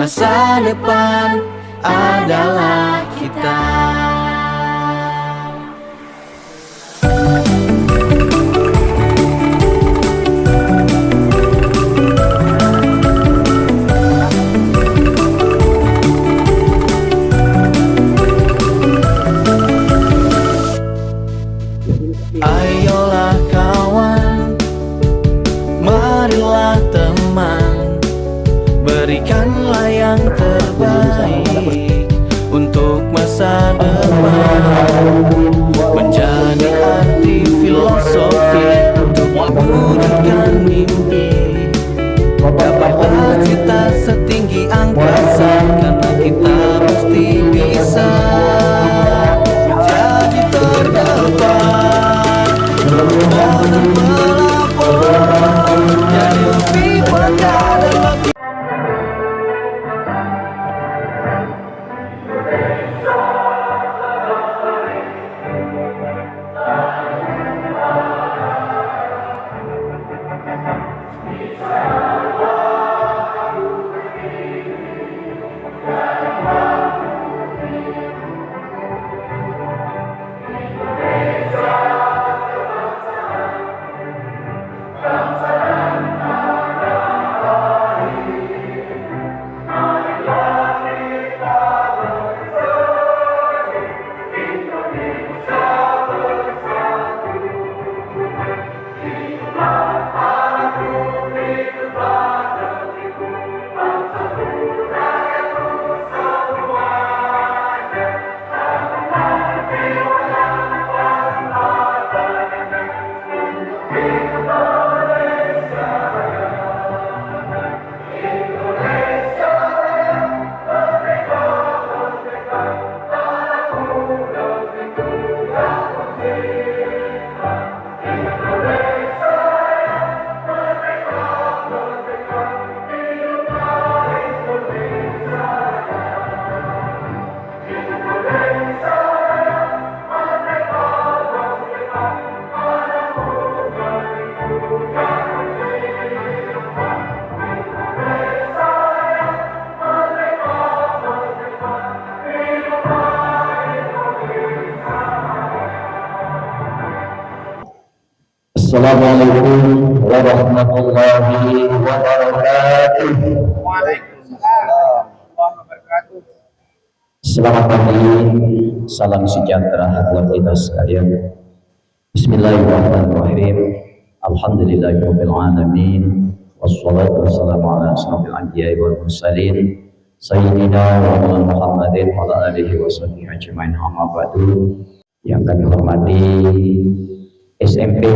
Masa depan adalah kita. Ayolah kawan, marilah teman, berikanlah yang terbaik untuk masa depan. Menjadi arti filosofi untuk mewujudkan mimpi. Gapailah cita setinggi angkasa, karena kita pasti bisa menjadi terdepan. Melapor, jadi lebih bangga dan lebih. Assalamualaikum warahmatullahi wabarakatuh. Waalaikumsalam warahmatullahi wabarakatuh. Selamat pagi, salam sejahtera buat kita sekalian. Bismillahirrahmanirrahim. Alhamdulillahirabbil alamin. Wassalatu wassalamu ala asrofil anbiya'i wal mursalin sayyidina wa maulana Muhammadin wa ala alihi washabbihi ajmain. Amma ba'du. Yang kami hormati SMP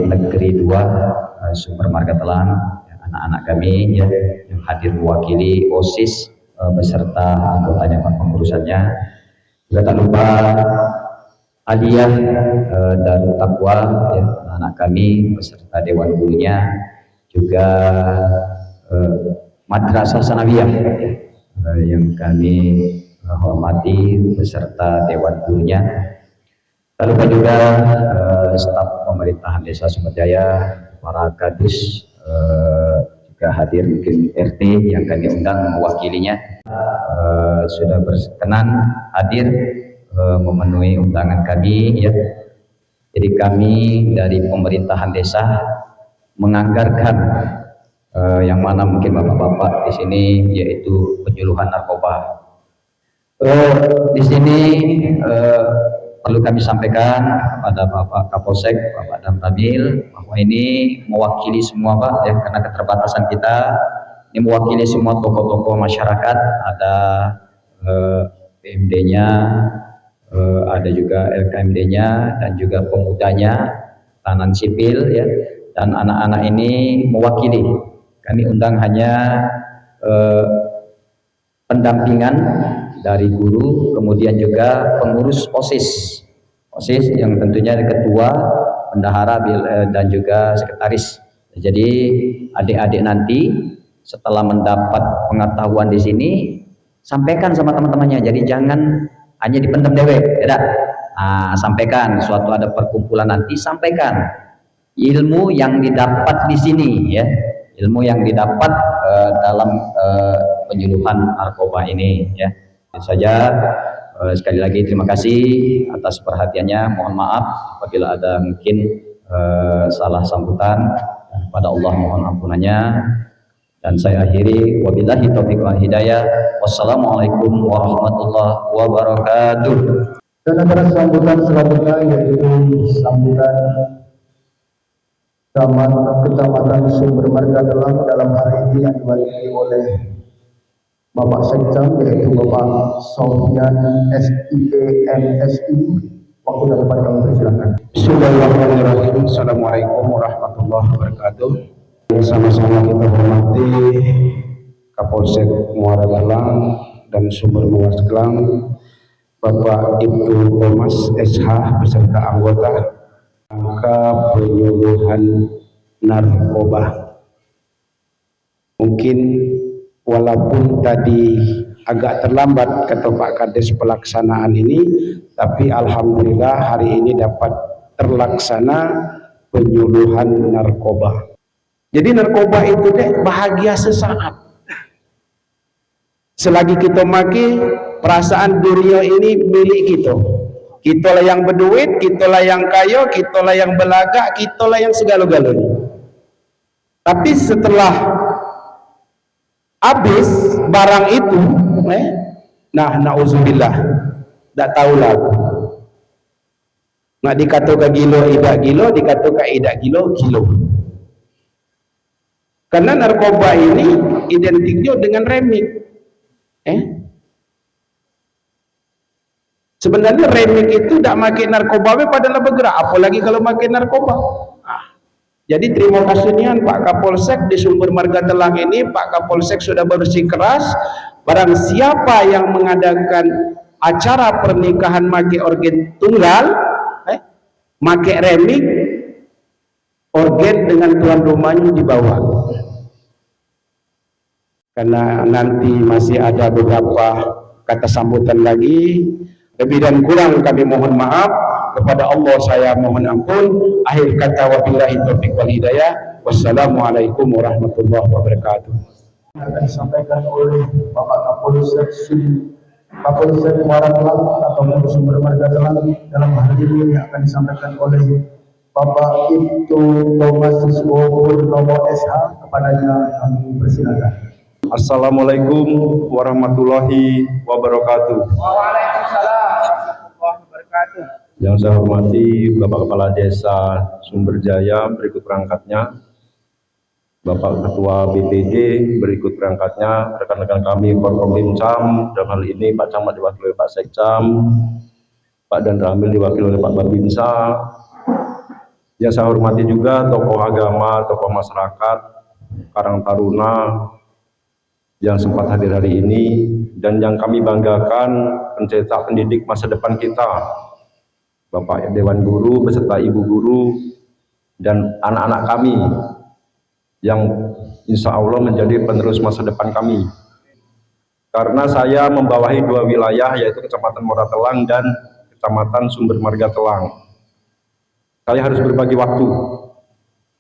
Negeri 2 Sumber Margatelan, anak-anak kami ya, yang hadir mewakili OSIS beserta anggotanya dan pengurusannya. Juga tak lupa Aliyah Darut Taqwa ya, anak kami beserta dewan gurunya, juga Madrasah Sanawiyah yang kami hormati beserta dewan gurunya. Tak lupa juga staf pemerintahan Desa Sumberjaya, para kadus juga hadir, mungkin RT yang kami undang mewakilinya sudah berkenan hadir memenuhi undangan kami ya. Jadi kami dari pemerintahan desa menganggarkan yang mana mungkin bapak-bapak di sini, yaitu penyuluhan narkoba. Di sini perlu kami sampaikan kepada Bapak Kapolsek, Bapak Damramil, bahwa ini mewakili semua Pak ya, karena keterbatasan kita, ini mewakili semua tokoh-tokoh masyarakat, ada PMD-nya, ada juga LKMD-nya, dan juga pemudanya, tahanan sipil ya, dan anak-anak ini mewakili. Kami undang hanya pendampingan dari guru, kemudian juga pengurus OSIS yang tentunya ada ketua, bendahara, dan juga sekretaris. Jadi adik-adik nanti setelah mendapat pengetahuan di sini, sampaikan sama teman-temannya. Jadi jangan hanya dipendam dewek, tidak. Sampaikan, suatu ada perkumpulan nanti, sampaikan ilmu yang didapat di sini ya, ilmu yang didapat dalam penyuluhan narkoba ini ya. Itu saja. Sekali lagi terima kasih atas perhatiannya. Mohon maaf apabila ada mungkin salah sambutan. Pada Allah mohon ampunannya. Dan saya akhiri, wabillahi taufiq wal hidayah. Wassalamualaikum warahmatullahi wabarakatuh. Dan acara sambutan selanjutnya yaitu sambutan Kecamatan Sumber Marga Telang dalam hari ini yang diwakili oleh Bapak Sekcam yaitu Bapak Sofyan SIP MSI. Waktu dan tempat kami persilakan. Bismillahirrahmanirrahim. Assalamualaikum warahmatullahi wabarakatuh. Sama-sama kita hormati Kapolsek Muara Telang dan Sumber Muara Telang, Bapak Ibtu Thomas SH beserta anggota angka penyuluhan narkoba. Mungkin walaupun tadi agak terlambat kata Pak Kades pelaksanaan ini, tapi alhamdulillah hari ini dapat terlaksana penyuluhan narkoba. Jadi narkoba itu deh bahagia sesaat. Selagi kita maki, perasaan dunia ini milik kita. Kitalah yang berduit, kitalah yang kaya, kitalah yang belagak, kitalah yang segala-galanya. Tapi setelah habis barang itu, na'udzubillah, tak tahu lagu. Nak dikatakan gilo, idak gilo, dikatakan idak gilo, kilo. Karena narkoba ini identiknya dengan remik. Sebenarnya remik itu tidak makin narkoba padahal bergerak, apalagi kalau makin narkoba. Jadi terima kasih nian Pak Kapolsek di Sumber Marga Telang ini. Pak Kapolsek sudah bersikeras, barang siapa yang mengadakan acara pernikahan make organ tunggal, make remik, organ dengan tuan rumahnya dibawa. Karena nanti masih ada beberapa kata sambutan lagi. Lebih dan kurang kami mohon maaf. Kepada Allah saya mohon ampun. Akhir kata wabillahi taufiq wal hidayah. Wassalamualaikum warahmatullahi wabarakatuh. Akan disampaikan oleh Bapak Kapolsek Muara Telang atau Sumber Marga Telang dalam hal ini akan disampaikan oleh Bapak Ibtu Thomas Purnomo SH. Kepadanya kami persilakan. Assalamualaikum warahmatullahi wabarakatuh. Waalaikumsalam warahmatullahi wabarakatuh. Yang saya hormati Bapak Kepala Desa Sumber Jaya berikut perangkatnya, Bapak Ketua BPD berikut perangkatnya, rekan-rekan kami Forkompimcam, dalam hal ini Pak Camat diwakili oleh Pak Sekcam, Pak Dan Ramil diwakili oleh Pak Babinsa. Yang saya hormati juga tokoh agama, tokoh masyarakat, Karang Taruna yang sempat hadir hari ini, dan yang kami banggakan pencetak pendidik masa depan kita, Bapak Dewan Guru beserta Ibu Guru dan anak-anak kami yang insya Allah menjadi penerus masa depan kami. Karena saya membawahi dua wilayah, yaitu Kecamatan Muara Telang dan Kecamatan Sumber Marga Telang. Saya harus berbagi waktu.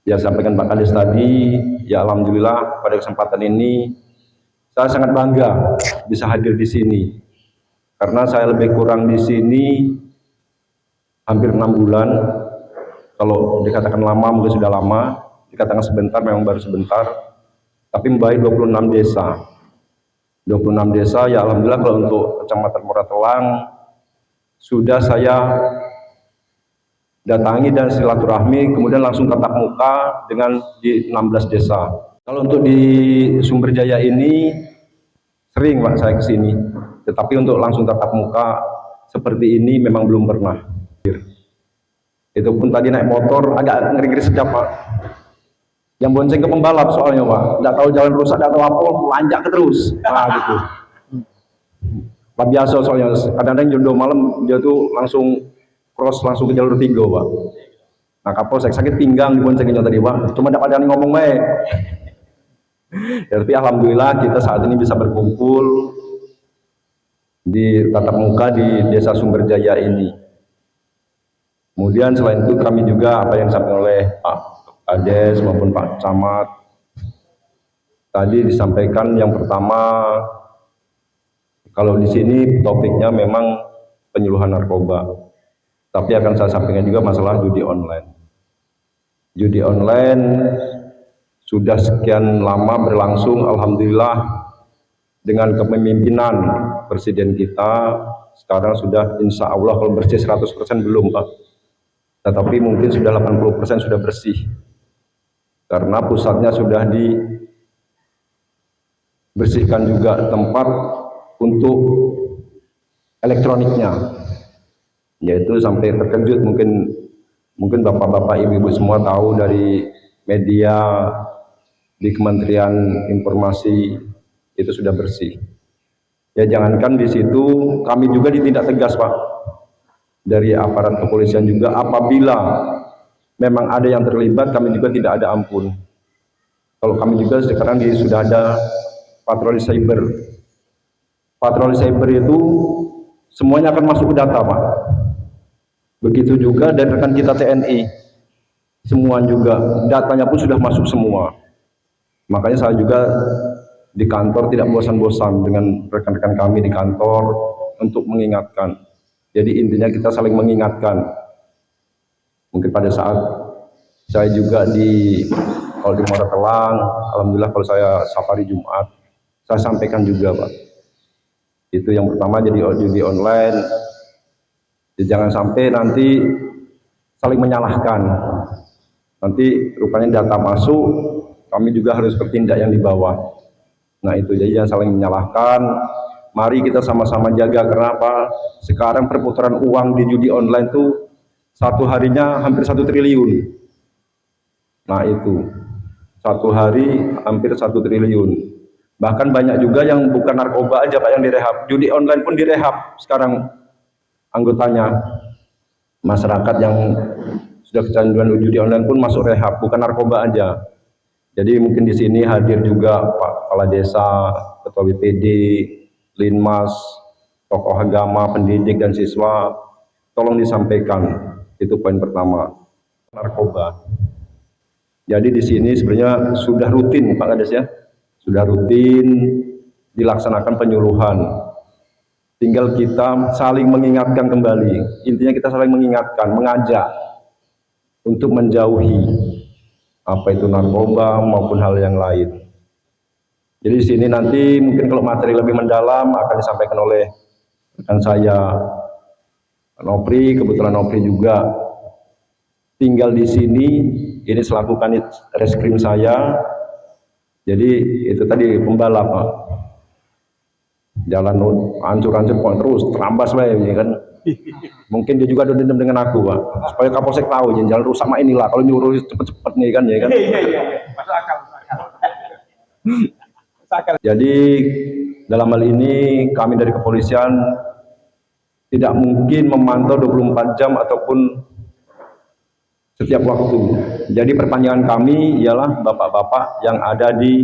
Ya, sampaikan Pak Kades tadi, ya alhamdulillah pada kesempatan ini saya sangat bangga bisa hadir di sini, karena saya lebih kurang di sini hampir 6 bulan. Kalau dikatakan lama mungkin sudah lama, dikatakan sebentar memang baru sebentar, tapi membawahi 26 desa. 26 desa, ya alhamdulillah. Kalau untuk Kecamatan Muara Telang sudah saya datangi dan silaturahmi, kemudian langsung tatap muka dengan di 16 desa. Kalau untuk di Sumber Jaya ini sering Pak saya kesini, tetapi untuk langsung tatap muka seperti ini memang belum pernah. Itu pun tadi naik motor agak ngeri-ngeri sedap Pak. Yang bonceng ke pembalap soalnya Pak, tidak tahu jalan rusak, tidak tahu apa, lanjak ke terus. Nah gitu. Pak biasa soalnya, kadang-kadang jodoh malam dia tuh langsung cross langsung ke jalur 3 Pak. Nah Kapolsek sakit pinggang diboncengin tadi Pak, cuma dapat yang ngomong baik. Tapi alhamdulillah kita saat ini bisa berkumpul di tatap muka di Desa Sumber Jaya ini. Kemudian selain itu kami juga apa yang disampaikan oleh Pak Kades maupun Pak Camat, Tadi disampaikan yang pertama, kalau di sini topiknya memang penyuluhan narkoba, tapi akan saya sampaikan juga masalah judi online. Judi online sudah sekian lama berlangsung, alhamdulillah dengan kepemimpinan Presiden kita, sekarang sudah insya Allah kalau bersih 100% belum Pak, tetapi mungkin sudah 80% sudah bersih, karena pusatnya sudah dibersihkan juga tempat untuk elektroniknya, yaitu sampai terkejut mungkin bapak-bapak ibu-ibu semua tahu dari media di Kementerian Informasi itu sudah bersih. Ya jangankan di situ, kami juga ditindak tegas Pak dari aparat kepolisian juga, apabila memang ada yang terlibat kami juga tidak ada ampun. Kalau kami juga sekarang sudah ada patroli cyber. Patroli cyber itu semuanya akan masuk ke data Pak. Begitu juga dari rekan kita TNI, semua juga datanya pun sudah masuk semua. Makanya saya juga di kantor tidak bosan-bosan dengan rekan-rekan kami di kantor untuk mengingatkan. Jadi intinya kita saling mengingatkan. Mungkin pada saat saya juga kalau di Muara Telang, alhamdulillah kalau saya safari Jumat, saya sampaikan juga Pak. Itu yang pertama, jadi judi online. Jadi jangan sampai nanti saling menyalahkan. Nanti rupanya data masuk, kami juga harus bertindak yang di bawah. Nah itu, jadi jangan saling menyalahkan. Mari kita sama-sama jaga. Kenapa? Sekarang perputaran uang di judi online itu satu harinya hampir 1 triliun. Nah itu, satu hari hampir 1 triliun. Bahkan banyak juga yang bukan narkoba aja Pak yang direhab, judi online pun direhab sekarang anggotanya. Masyarakat yang sudah kecanduan judi online pun masuk rehab, bukan narkoba aja. Jadi mungkin di sini hadir juga Pak Kepala Desa, Ketua BPD, Linmas, tokoh agama, pendidik dan siswa, tolong disampaikan. Itu poin pertama, narkoba. Jadi di sini sebenarnya sudah rutin Pak Kades ya, sudah rutin dilaksanakan penyuluhan. Tinggal kita saling mengingatkan kembali. Intinya kita saling mengingatkan, mengajak untuk menjauhi apa itu narkoba maupun hal yang lain. Jadi di sini nanti mungkin kalau materi lebih mendalam akan disampaikan oleh rekan saya Nopri, kebetulan Nopri juga tinggal di sini. Ini selaku kanit reskrim saya. Jadi itu tadi pembalap Pak. Jalan hancur-hancur terus terambas ya kan. Mungkin dia juga ada dendam dengan aku Pak, supaya Kapolsek tahu jalan rusak mah inilah kalau nyuruh cepet-cepet nih kan ya kan. Masuk akal. Jadi dalam hal ini kami dari kepolisian tidak mungkin memantau 24 jam ataupun setiap waktu. Jadi perpanjangan kami ialah bapak-bapak yang ada di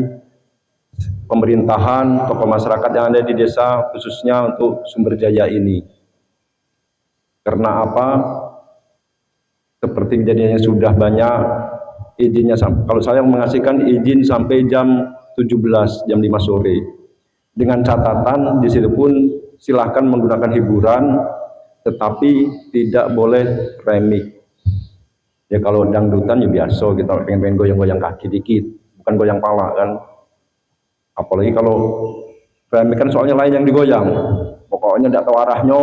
pemerintahan, tokoh masyarakat yang ada di desa, khususnya untuk Sumberjaya ini. Karena apa? Seperti kejadiannya sudah banyak izinnya. Kalau saya mengasihkan izin sampai jam 17, jam 5 sore. Dengan catatan di situ pun silahkan menggunakan hiburan, tetapi tidak boleh remik. Ya kalau dangdutan ya biasa, kita pengen goyang-goyang kaki dikit, bukan goyang pala kan. Apalagi kalau remik kan soalnya lain yang digoyang. Pokoknya tidak tahu arahnya,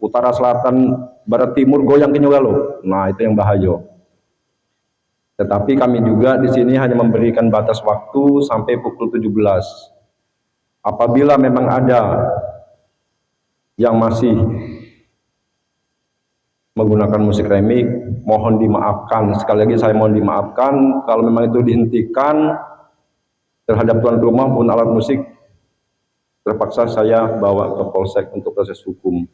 utara, selatan, barat, timur, goyang ke lo. Nah itu yang bahaya. Tetapi kami juga di sini hanya memberikan batas waktu sampai pukul 17. Apabila memang ada yang masih menggunakan musik remik, mohon dimaafkan. Sekali lagi saya mohon dimaafkan. Kalau memang itu dihentikan terhadap tuan rumah pun alat musik, terpaksa saya bawa ke Polsek untuk proses hukum.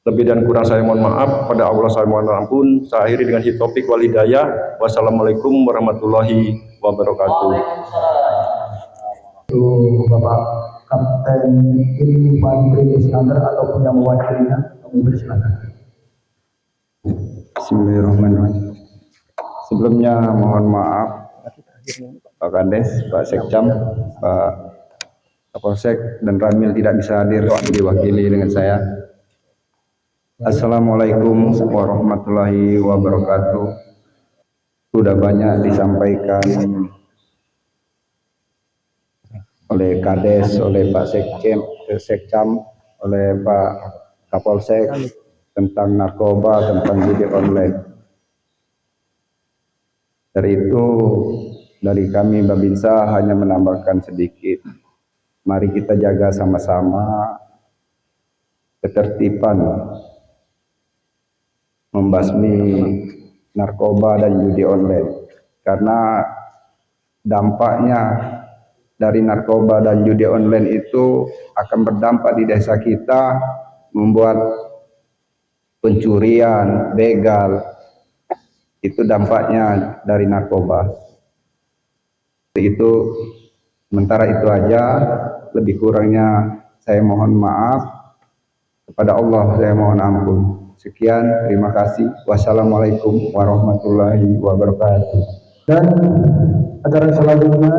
Lebih dan kurang saya mohon maaf, pada Allah saya mohon ampun. Saya akhiri dengan hitopik walidayah. Wassalamualaikum warahmatullahi wabarakatuh. Itu Bapak Kapten Infanteri Iskandar ataupun yang mewakilinya, kami bersilakan. Bismillahirrahmanirrahim. Sebelumnya mohon maaf Pak Kades, Pak Sekcam, Pak Kapolsek, dan Ramil tidak bisa hadir, diwakili dengan saya. Assalamualaikum warahmatullahi wabarakatuh. Sudah banyak disampaikan oleh Kades, oleh Pak Sekcam, oleh Pak Kapolsek tentang narkoba, tentang judi online. Dari itu, dari kami Babinsa hanya menambahkan sedikit. Mari kita jaga sama-sama ketertiban membasmi narkoba dan judi online. Karena dampaknya dari narkoba dan judi online itu akan berdampak di desa kita, membuat pencurian, begal, itu dampaknya dari narkoba. Itu sementara itu aja, lebih kurangnya saya mohon maaf, kepada Allah saya mohon ampun. Sekian, terima kasih. Wassalamualaikum warahmatullahi wabarakatuh. Dan acara selanjutnya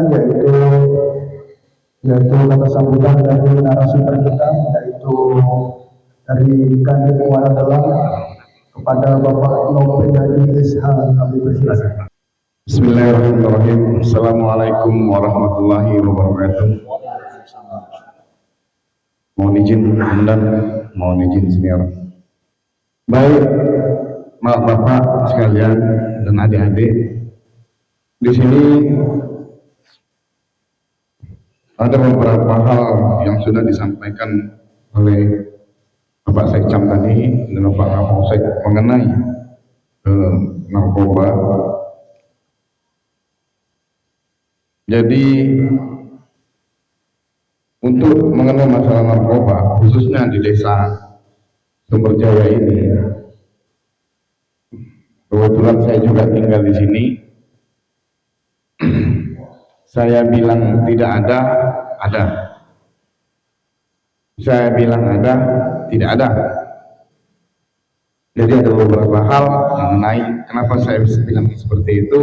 yaitu kata sambutan dari narasumber kita, yaitu dari Kandim Muara Telang kepada Bapak Nopriadi SH, kami persilakan. Bismillahirrahmanirrahim. Assalamualaikum warahmatullahi wabarakatuh. Mohon izin komandan, mohon izin senior. Baik, bapak sekalian dan adik-adik, di sini ada beberapa hal yang sudah disampaikan oleh Bapak Sekcam tadi dan Bapak Kapolsek mengenai narkoba. Jadi untuk mengenai masalah narkoba, khususnya di desa Sumberjaya ini, kebetulan saya juga tinggal di sini. Saya bilang tidak ada, ada. Saya bilang ada, tidak ada. Jadi ada beberapa hal mengenai kenapa saya bisa bilang seperti itu.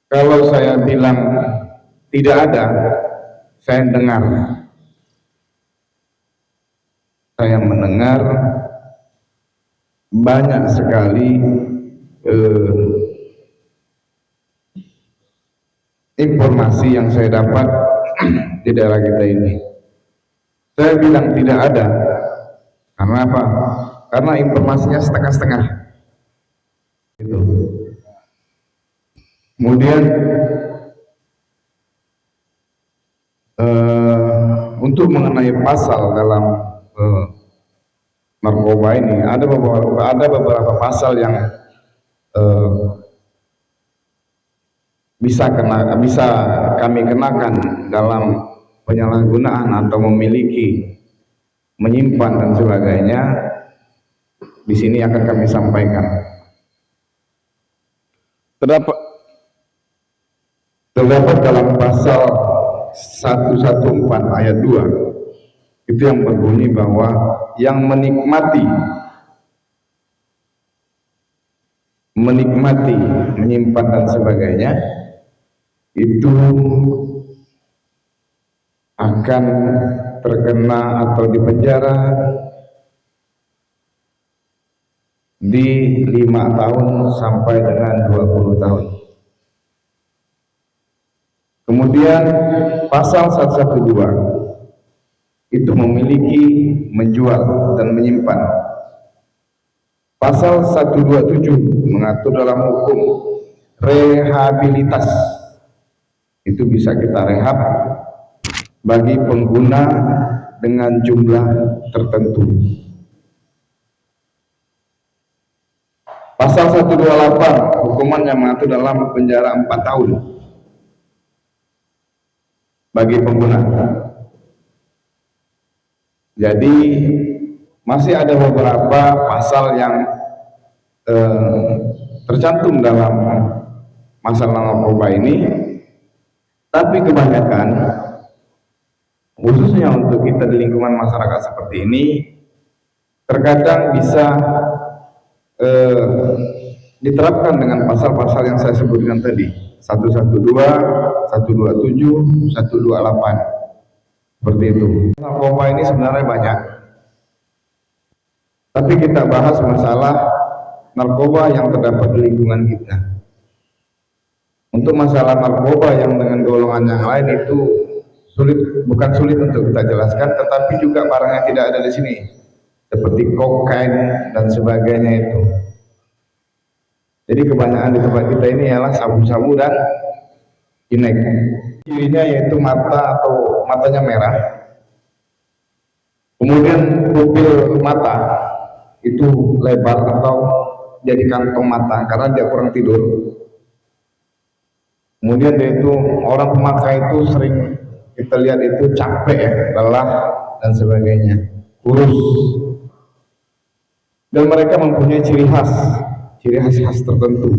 Kalau saya bilang tidak ada, saya dengar. Saya mendengar banyak sekali informasi yang saya dapat di daerah kita ini. Saya bilang tidak ada. Karena apa? Karena informasinya setengah-setengah. Gitu. Kemudian untuk mengenai pasal dalam narkoba ini, ada beberapa pasal yang bisa kami kenakan dalam penyalahgunaan atau memiliki, menyimpan dan sebagainya. Di sini akan kami sampaikan. Terdapat dalam pasal 114 ayat 2 itu yang berbunyi bahwa yang menikmati, menyimpan dan sebagainya itu akan terkena atau dipenjara di 5 tahun sampai dengan 20 tahun. Kemudian pasal 112 itu memiliki menjual dan menyimpan. Pasal 127 mengatur dalam hukum rehabilitas. Itu bisa kita rehab bagi pengguna dengan jumlah tertentu. Pasal 128 hukuman yang mengatur dalam penjara 4 tahun bagi pengguna. Jadi masih ada beberapa pasal yang tercantum dalam masalah narkoba ini, tapi kebanyakan khususnya untuk kita di lingkungan masyarakat seperti ini terkadang bisa diterapkan dengan pasal-pasal yang saya sebutkan tadi, 112, 127, 128, seperti itu. Narkoba ini sebenarnya banyak, tapi kita bahas masalah narkoba yang terdapat di lingkungan kita. Untuk masalah narkoba yang dengan golongan yang lain itu bukan sulit untuk kita jelaskan, tetapi juga barang yang tidak ada di sini, seperti kokain dan sebagainya itu. Jadi kebanyakan di tempat kita ini ialah sabu-sabu dan inek. Cirinya yaitu mata atau matanya merah, kemudian pupil mata itu lebar atau jadi kantong mata karena dia kurang tidur. Kemudian dia itu, orang pemakai itu sering kita lihat itu capek ya, lelah dan sebagainya, kurus. Dan mereka mempunyai ciri khas tertentu.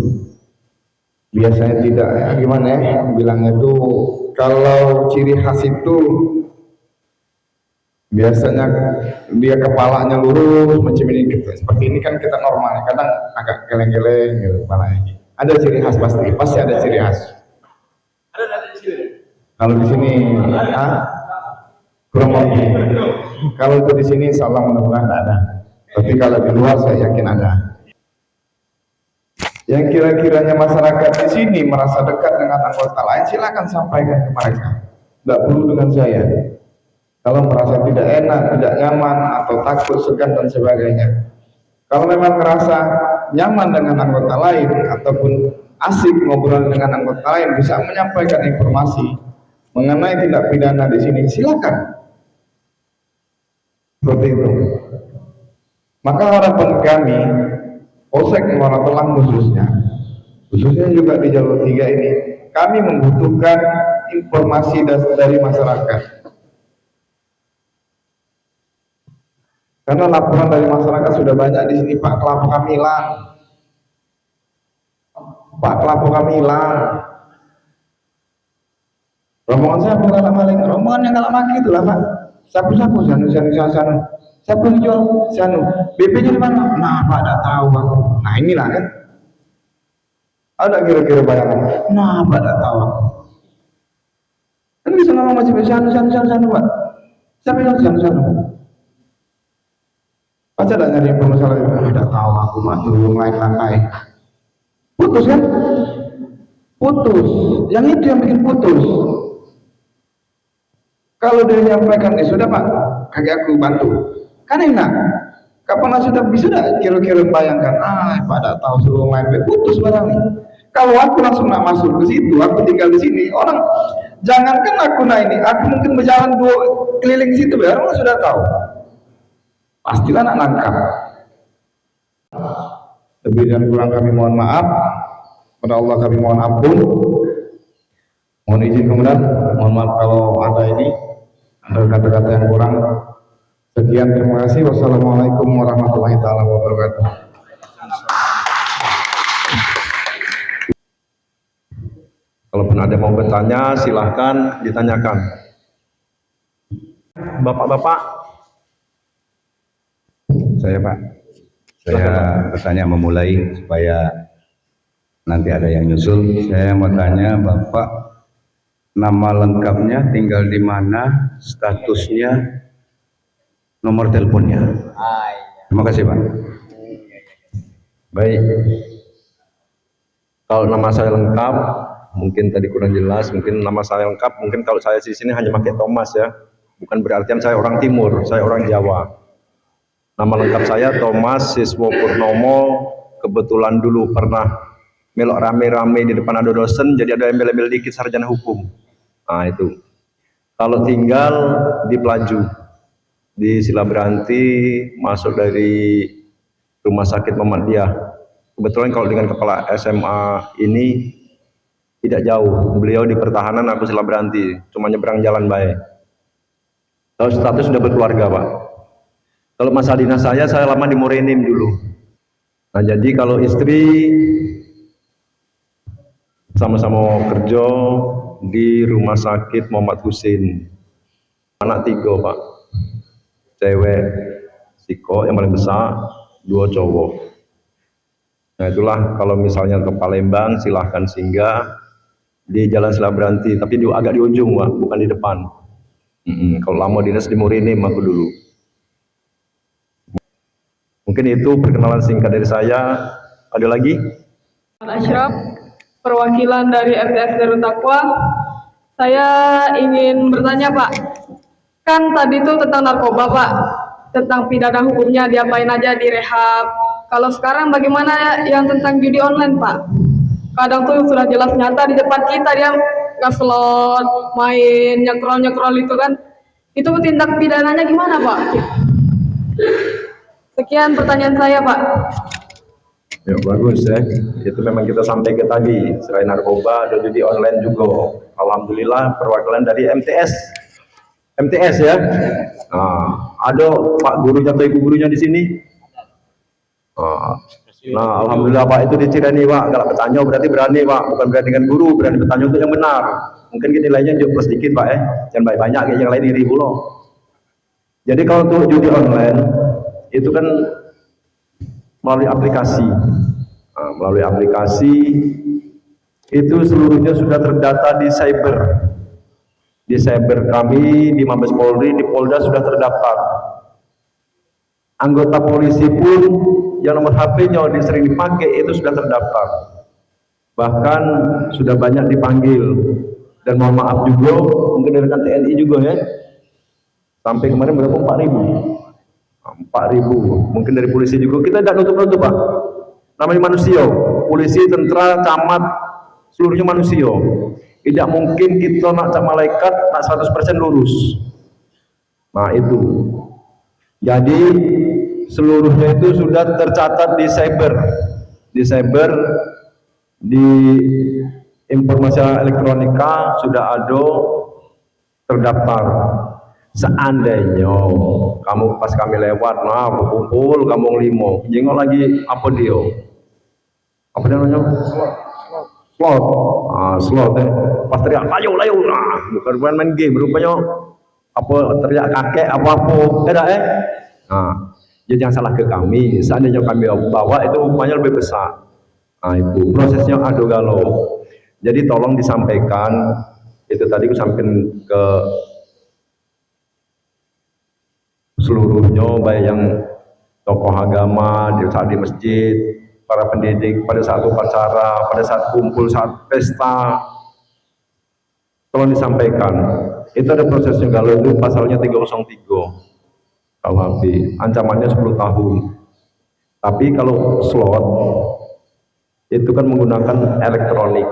Biasanya tidak, gimana ya, bilangnya itu, kalau ciri khas itu biasanya dia kepalanya lurus macam ini gitu. Seperti ini kan kita normal, kadang agak geleng-geleng gitu kepalanya. Ada ciri khas pasti ada ciri khas. Kalau di sini, kurang lebih. Kalau untuk di sini, insya Allah mudah-mudahan ada. Tapi kalau di luar saya yakin ada. Yang kira-kiranya masyarakat di sini merasa dekat dengan anggota lain, silakan sampaikan ke mereka. Tidak perlu dengan saya. Kalau merasa tidak enak, tidak nyaman, atau takut, segan dan sebagainya. Kalau memang merasa nyaman dengan anggota lain ataupun asik ngobrol dengan anggota lain, bisa menyampaikan informasi mengenai tindak pidana di sini, silakan. Seperti itu. Maka harapan kami, Polsek Muara Telang khususnya juga di jalur 3 ini, kami membutuhkan informasi dari masyarakat. Karena laporan dari masyarakat sudah banyak di sini, Pak, kelapa kami hilang. Pak, kelapa kami hilang. Rombongan saya bukan anak maling, rombongan yang galak maki itulah Pak. Sapu-sapu, sanu. Sapu dijual, sanu. BP-nya di mana? Nah Pak, tidak tahu Pak. Nah inilah kan. Ada kira-kira bayangan. Nah Pak, tidak tahu. Kan bisa ngomong macam sanu Pak. Siapa yang sanu? Baca tidak nyari permasalahan itu. Tidak tahu aku Pak, dulu main lantai. Putus kan? Putus. Yang itu yang bikin putus. Kalau dia menyampaikan, sudah Pak, kakek aku bantu. Kan enak. Kapan sudah bisa tidak kira-kira bayangkan, Pak tidak tahu suruh main, putus barang nih. Kalau aku langsung nak masuk ke situ, aku tinggal di sini, orang jangankan aku ini, aku mungkin berjalan 2 keliling situ, orang sudah tahu. Pastilah nak nangkap. Lebih dan kurang kami mohon maaf. Pada Allah kami mohon ampun. Mohon izin kemudian, mohon maaf kalau ada kata-kata yang kurang. Sekian, terima kasih. Wassalamualaikum warahmatullahi taala wabarakatuh. Kalaupun ada yang mau bertanya, silahkan ditanyakan. Bapak-bapak. Saya Pak, saya bertanya memulai supaya nanti ada yang nyusul. Saya mau tanya Bapak, nama lengkapnya, tinggal di mana, statusnya, nomor teleponnya. Terima kasih Pak. Baik. Kalau nama saya lengkap, mungkin tadi kurang jelas. Mungkin nama saya lengkap, mungkin kalau saya di sini hanya pakai Thomas ya. Bukan berarti saya orang Timur, saya orang Jawa. Nama lengkap saya Thomas Siswo Purnomo. Kebetulan dulu pernah melok rame-rame di depan ada dosen, jadi ada embel-embel dikit sarjana hukum. Nah itu. Kalau tinggal di Pelaju, di Silabranti, masuk dari Rumah Sakit Muhammadiyah. Kebetulan kalau dengan kepala SMA ini tidak jauh. Beliau di pertahanan, aku Silabranti, cuma nyebrang jalan baik. Kalau status sudah berkeluarga Pak. Kalau masa dinas saya lama di Morenim dulu. Nah jadi kalau istri sama-sama kerja di Rumah Sakit Muhammad Husin. Anak 3 Pak. Cewek Siko yang paling besar, 2 cowok. Nah itulah kalau misalnya ke Palembang silahkan singgah di Jalan Selabranti, tapi agak di ujung Pak, bukan di depan. Kalau lama dinas di Murinim aku dulu. Mungkin itu perkenalan singkat dari saya. Ada lagi? Ashraf, perwakilan dari RTS Darut Taqwa. Saya ingin bertanya Pak, kan tadi itu tentang narkoba Pak, tentang pidana hukumnya diapain aja direhab. Kalau sekarang bagaimana yang tentang judi online Pak? Kadang tuh sudah jelas nyata di depan kita dia nge-slot, main, nyekrol-nyekrol itu kan. Itu tindak pidananya gimana Pak? Sekian pertanyaan saya Pak. Ya bagus ya, itu memang kita sampaikan tadi, selain narkoba ada judi online juga. Alhamdulillah perwakilan dari MTS ya. Nah, ada Pak gurunya atau ibu gurunya di sini. Nah, alhamdulillah Pak itu dicirani Pak, kalau bertanya berarti berani Pak, bukan berani dengan guru, berani bertanya untuk yang benar. Mungkin nilainya juga plus sedikit Pak jangan banyak kayak yang lain iri loh. Jadi kalau untuk judi online itu kan melalui aplikasi. Nah, melalui aplikasi itu seluruhnya sudah terdata di cyber. Di cyber kami, di Mabes Polri, di Polda sudah terdaftar. Anggota polisi pun yang nomor HP-nya sering dipakai itu sudah terdaftar. Bahkan sudah banyak dipanggil. Dan mohon maaf juga, mungkin dari rekan TNI juga ya. Sampai kemarin berapa? 4.000, mungkin dari polisi juga. Kita tidak nutup-nutup Pak, namanya manusia, polisi, tentara, camat, seluruhnya manusia. Tidak mungkin kita nak cap malaikat nak 100% lurus. Nah itu, jadi seluruhnya itu sudah tercatat di cyber, di informasi elektronika sudah ada terdaftar. Seandainya kamu pas kami lewat, nah kumpul kamu limo, jengok lagi apa dia? Apa dia namanya? Slot. Slot pas teriak layu, nah bukan main game, rupanya apa teriak kakek apa tidak Nah, jadi jangan salah ke kami. Seandainya kami bawa itu hukumannya lebih besar. Nah itu prosesnya adu galau. Jadi tolong disampaikan itu tadi aku sampaikan ke seluruhnya, baik yang tokoh agama di saat di masjid, para pendidik pada saat upacara, pada saat kumpul, saat pesta, tolong disampaikan. Itu ada prosesnya galau itu pasalnya 303 KUHP, ancamannya 10 tahun. Tapi kalau slot itu kan menggunakan elektronik,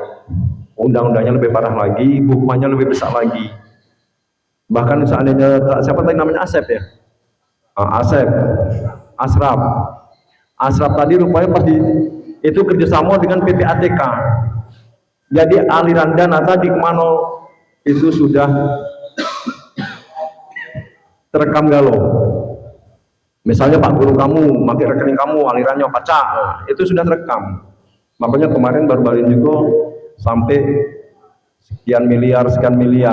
undang-undangnya lebih parah lagi, hukumannya lebih besar lagi. Bahkan seandainya siapa tadi namanya Asep ya? Asraf tadi rupanya pasti itu kerjasama dengan PPATK. Jadi aliran dana tadi kemana itu sudah terekam galau. Misalnya Pak guru kamu, pakai rekening kamu, alirannya pacak, itu sudah terekam. Makanya kemarin baru-baru ini juga sampai sekian miliar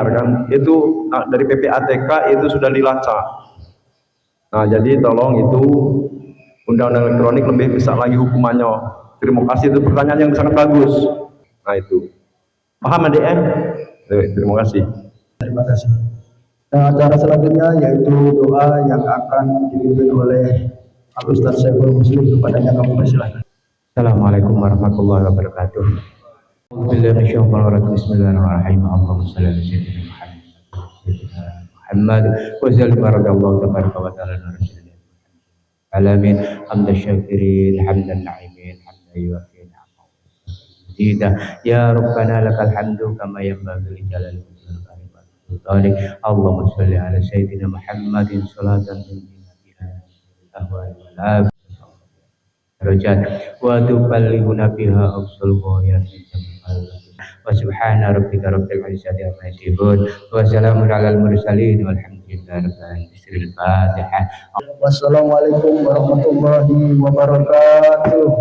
kan, itu dari PPATK itu sudah dilacak. Nah jadi tolong itu undang-undang elektronik lebih besar lagi hukumannya. Terima kasih, itu pertanyaan yang sangat bagus. Nah itu paham adik terima kasih. Terima kasih. Nah, acara selanjutnya yaitu doa yang akan dipimpin oleh Al Ustaz Syaiful Muslim, kepadanya kami persilakan. Assalamualaikum warahmatullahi wabarakatuh. Bismillahirrahmanirrahim. Allahumma shalli ala sayyidina Muhammad wa sallim barakallahu tabaraka wa ta'ala ala rasulillah alamin hamdan syakirin hamdan na'imin hamdan yuwafi ni'amahu ya rabbana lakal hamdu kama yanbaghi li jalali wajhika wa sultanik. Allahumma shalli ala sayyidina Muhammadin salatan tunjina biha ahwal wal afiyah darajat wa tuballighuna biha aqsal ghayati wa subhana rabbika rabbil izzati amma yasifun wa salamun alal mursalin walhamdulillahi rabbil alamin. Al-Fatihah. Wassalamualaikum warahmatullahi wabarakatuh.